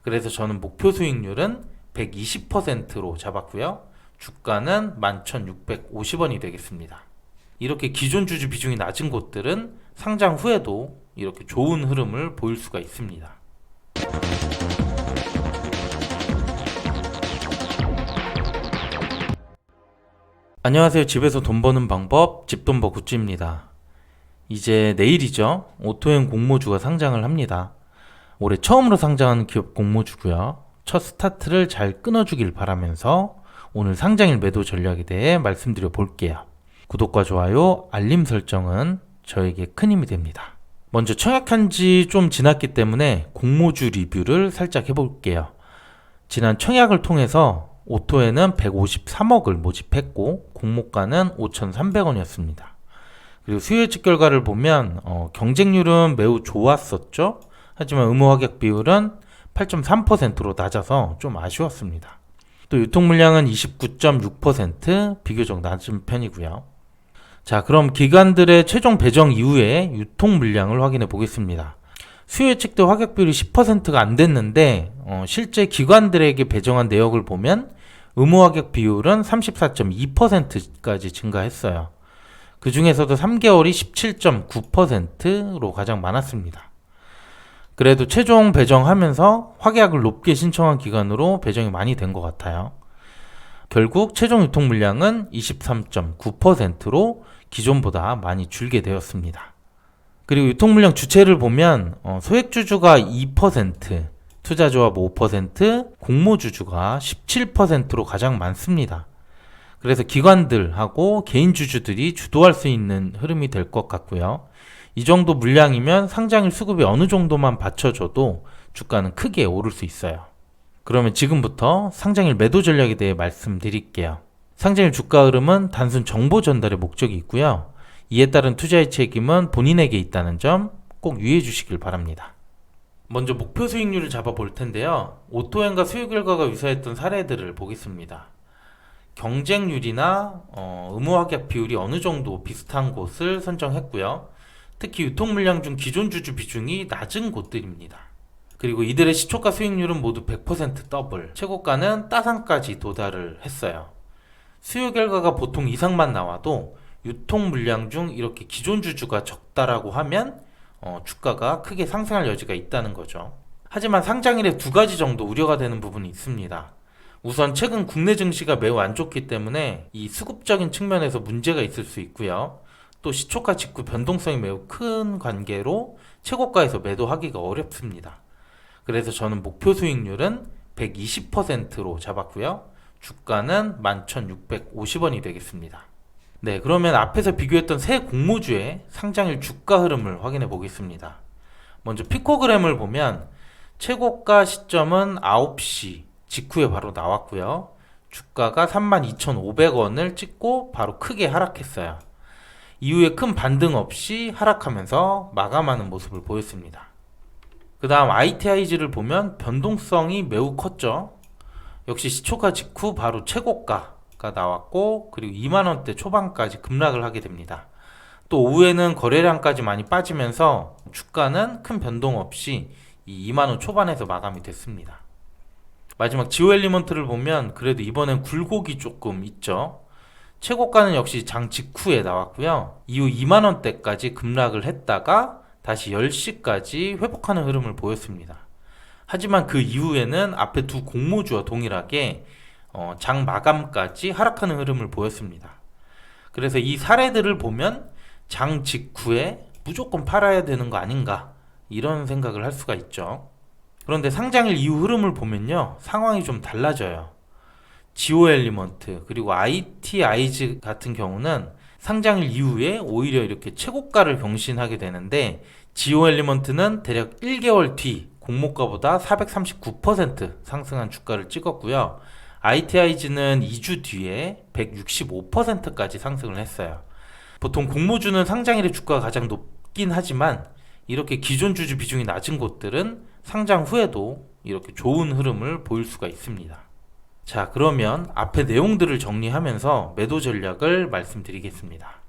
그래서 저는 목표 수익률은 120%로 잡았고요. 주가는 11,650원이 되겠습니다. 이렇게 기존 주주 비중이 낮은 곳들은 상장 후에도 이렇게 좋은 흐름을 보일 수가 있습니다. 안녕하세요. 집에서 돈 버는 방법 집돈버 굿즈입니다. 이제 내일이죠. 오토행 공모주가 상장을 합니다. 올해 처음으로 상장하는 기업 공모주고요. 첫 스타트를 잘 끊어주길 바라면서 오늘 상장일 매도 전략에 대해 말씀드려 볼게요. 구독과 좋아요, 알림 설정은 저에게 큰 힘이 됩니다. 먼저 청약한 지 좀 지났기 때문에 공모주 리뷰를 살짝 해볼게요. 지난 청약을 통해서 오토에는 153억을 모집했고 공모가는 5,300원이었습니다. 그리고 수요 예측 결과를 보면 경쟁률은 매우 좋았었죠. 하지만 의무 확약 비율은 8.3%로 낮아서 좀 아쉬웠습니다. 또 유통 물량은 29.6% 비교적 낮은 편이고요. 자, 그럼 기관들의 최종 배정 이후에 유통 물량을 확인해 보겠습니다. 수요 예측대 확약 비율이 10%가 안 됐는데 실제 기관들에게 배정한 내역을 보면 의무 확약 비율은 34.2%까지 증가했어요. 그 중에서도 3개월이 17.9%로 가장 많았습니다. 그래도 최종 배정하면서 확약을 높게 신청한 기관으로 배정이 많이 된 것 같아요. 결국 최종 유통 물량은 23.9%로 기존보다 많이 줄게 되었습니다. 그리고 유통 물량 주체를 보면 소액주주가 2%, 투자조합 5%, 공모주주가 17%로 가장 많습니다. 그래서 기관들하고 개인 주주들이 주도할 수 있는 흐름이 될 것 같고요. 이 정도 물량이면 상장일 수급이 어느 정도만 받쳐줘도 주가는 크게 오를 수 있어요. 그러면 지금부터 상장일 매도 전략에 대해 말씀드릴게요. 상장일 주가 흐름은 단순 정보 전달의 목적이 있고요. 이에 따른 투자의 책임은 본인에게 있다는 점 꼭 유의해 주시길 바랍니다. 먼저 목표 수익률을 잡아 볼 텐데요. 오토행과 수요 결과가 유사했던 사례들을 보겠습니다. 경쟁률이나 의무 확약 비율이 어느 정도 비슷한 곳을 선정했고요. 특히 유통 물량 중 기존 주주 비중이 낮은 곳들입니다. 그리고 이들의 시초가 수익률은 모두 100% 더블, 최고가는 따상까지 도달을 했어요. 수요 결과가 보통 이상만 나와도 유통 물량 중 이렇게 기존 주주가 적다라고 하면 주가가 크게 상승할 여지가 있다는 거죠. 하지만 상장일에 두 가지 정도 우려가 되는 부분이 있습니다. 우선 최근 국내 증시가 매우 안 좋기 때문에 이 수급적인 측면에서 문제가 있을 수 있고요. 또 시초가 직후 변동성이 매우 큰 관계로 최고가에서 매도하기가 어렵습니다. 그래서 저는 목표 수익률은 120%로 잡았고요. 주가는 11,650원이 되겠습니다. 네, 그러면 앞에서 비교했던 세 공모주의 상장일 주가 흐름을 확인해 보겠습니다. 먼저 피코그램을 보면 최고가 시점은 9시 직후에 바로 나왔고요. 주가가 32,500원을 찍고 바로 크게 하락했어요. 이후에 큰 반등 없이 하락하면서 마감하는 모습을 보였습니다. 그 다음 ITIG를 보면 변동성이 매우 컸죠. 역시 시초가 직후 바로 최고가가 나왔고 그리고 2만원대 초반까지 급락을 하게 됩니다. 또 오후에는 거래량까지 많이 빠지면서 주가는 큰 변동 없이 이 2만원 초반에서 마감이 됐습니다. 마지막 지오 엘리먼트를 보면 그래도 이번엔 굴곡이 조금 있죠. 최고가는 역시 장 직후에 나왔고요. 이후 2만원대까지 급락을 했다가 다시 10시까지 회복하는 흐름을 보였습니다. 하지만 그 이후에는 앞에 두 공모주와 동일하게 장 마감까지 하락하는 흐름을 보였습니다. 그래서 이 사례들을 보면 장 직후에 무조건 팔아야 되는 거 아닌가 이런 생각을 할 수가 있죠. 그런데 상장일 이후 흐름을 보면요. 상황이 좀 달라져요. 지오 엘리먼트 그리고 ITIG 같은 경우는 상장일 이후에 오히려 이렇게 최고가를 경신하게 되는데 지오 엘리먼트는 대략 1개월 뒤 공모가보다 439% 상승한 주가를 찍었고요. ITIG는 2주 뒤에 165%까지 상승을 했어요. 보통 공모주는 상장일의 주가가 가장 높긴 하지만 이렇게 기존 주주 비중이 낮은 곳들은 상장 후에도 이렇게 좋은 흐름을 보일 수가 있습니다. 자, 그러면 앞에 내용들을 정리하면서 매도 전략을 말씀드리겠습니다.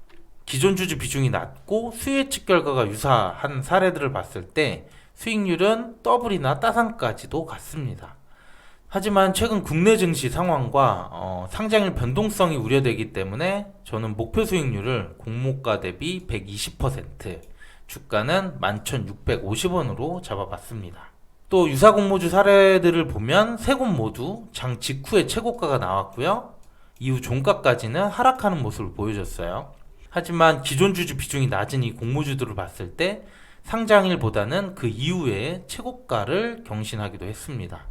기존 주주 비중이 낮고 수요 예측 결과가 유사한 사례들을 봤을 때 수익률은 더블이나 따상까지도 갔습니다. 하지만 최근 국내 증시 상황과 상장일 변동성이 우려되기 때문에 저는 목표 수익률을 공모가 대비 120%, 주가는 11,650원으로 잡아봤습니다. 또 유사 공모주 사례들을 보면 세 곳 모두 장 직후에 최고가가 나왔고요. 이후 종가까지는 하락하는 모습을 보여줬어요. 하지만 기존 주주 비중이 낮은 이 공모주들을 봤을 때 상장일보다는 그 이후에 최고가를 경신하기도 했습니다.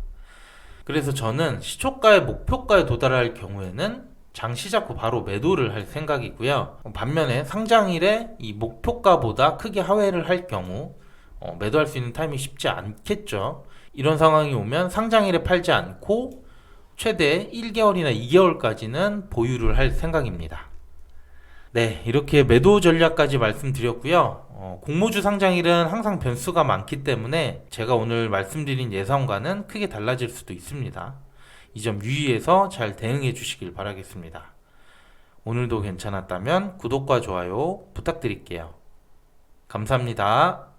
그래서 저는 시초가의 목표가에 도달할 경우에는 장 시작 후 바로 매도를 할 생각이고요. 반면에 상장일에 이 목표가보다 크게 하회를 할 경우 매도할 수 있는 타임이 쉽지 않겠죠. 이런 상황이 오면 상장일에 팔지 않고 최대 1개월이나 2개월까지는 보유를 할 생각입니다. 네, 이렇게 매도 전략까지 말씀드렸고요. 공모주 상장일은 항상 변수가 많기 때문에 제가 오늘 말씀드린 예상과는 크게 달라질 수도 있습니다. 이 점 유의해서 잘 대응해 주시길 바라겠습니다. 오늘도 괜찮았다면 구독과 좋아요 부탁드릴게요. 감사합니다.